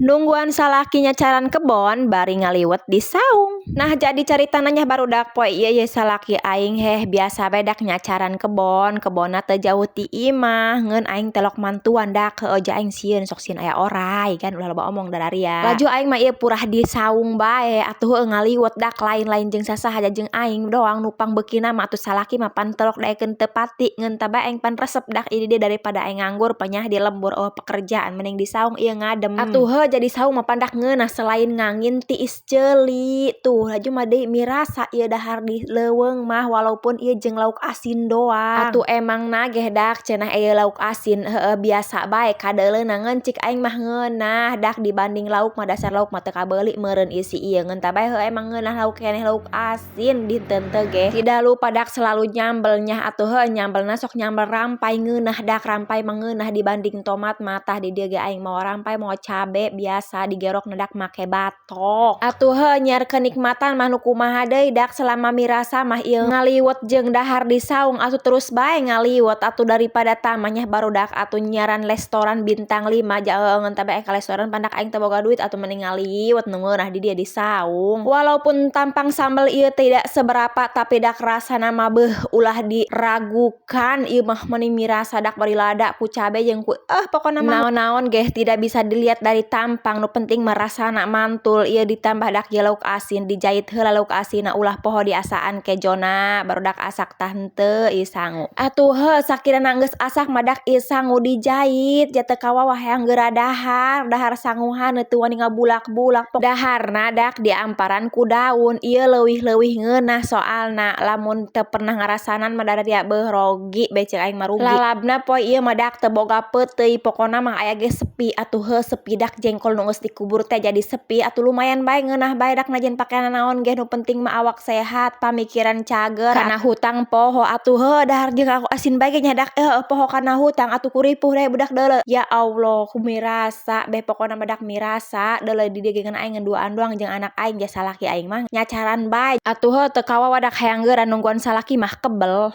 Nungguan salaki nyacaran kebon bari ngaliwet di saung. Nah jadi cerita nanya barudak poe ieu salaki aing biasa bedak nyacaran kebona teu jauh ti imah ngeun aing telok mantuan dak heueuh aing sieun sok sieun aya oray kan ulah loba omong dararia. Laju aing mah ieu purah di saung bae atuh heueuh ngaliwet dak lain-lain jeung sasaha jeung aing doang nupang beukina mah atuh salaki mah pan telok daekeun teu pati ngeun tah bae aing pan resep dak ieu dia daripada aing nganggur panyah di lembur pekerjaan mending di saung ieu ngadem. Atuh jadi saung mah pandak ngeunah selain ngangin tiis ceuli tuh laju mah deui mirasa ieu dahar di leuweung mah walaupun ieu jeung lauk asin doang. Atuh emang nageh dak cenah ieu lauk asin heueuh biasa bae kadeuleuna ngeun cik aing mah ngeunah dak dibanding lauk mah dasar lauk mah teu kabeuli meureun isi ieu ngeun tah bae heueuh emang ngeunah lauk keneh lauk asin dinten teu ge. Tidak lupa dak selalu nyambel nya atuh heueuh nyambelna sok nyambel rampai ngeunah dak rampai mah ngeunah dibanding tomat mah tah di dieu ge aing mau rampai mau cabe biasa digerok nedak make batok. Atuh heueuh nyiar kenikmatan mah nu kumaha deui dak selama mirasa mah ieu ngaliwet jeung dahar di saung atuh terus bae ngaliwet atuh daripada tah mah nya barudak atuh nyiaran restoran bintang 5 ngeun teh bae ka restoran pandak aing teu boga duit atuh mending ngaliwet nu ngeunah di dieu di saung. Walaupun tampang sambel ieu tidak seberapa tapi dak rasana mah beuh ulah diragukan ieu mah mending mirasa dak bari lada ku cabe jeung ku pokona mah naon-naon ge tidak bisa dilihat dari tampang nu penting merasana mantul ieu ditambah dak ye lauk asin dijahit heula lauk asinna ulah poho diasaan kejona barudak asak tah henteu ieu sangu. Atuh heuh sakirana geus asak mah dak ieu sangu dijahit ja teu kawawa hayang geura dahar sanguhan teu wani ngabulak-bulak daharna dak diamparan ku daun ieu leuwih-leuwih ngeunah soalna lamun teu pernah ngarasanan mah dararia beuh rogi bae ceuk aing mah rugi. Lalabna poe ieu mah dak teu boga peuteuy pokona mah aya ge sepi atuh heuh sepi dak jengkol nu geus dikubur teh jadi sepi atuh lumayan bae ngeunah bae dak najan pakeana naon ge nu penting mah awak sehat pamikiran cager kana hutang poho atuh heuh dahar jeung aku asin bae ge nya dak poho kana hutang atuh kuripuh deui budak deuleu ya Allah kumirasa beh pokona mah dak mirasa deuleu di dieu ge ngeun aing ngenduaan doang jeung anak aing jasa laki aing mah nyacaran bae atuh heuh teu kawawa dak hayang geura nungguan salaki mah kebel.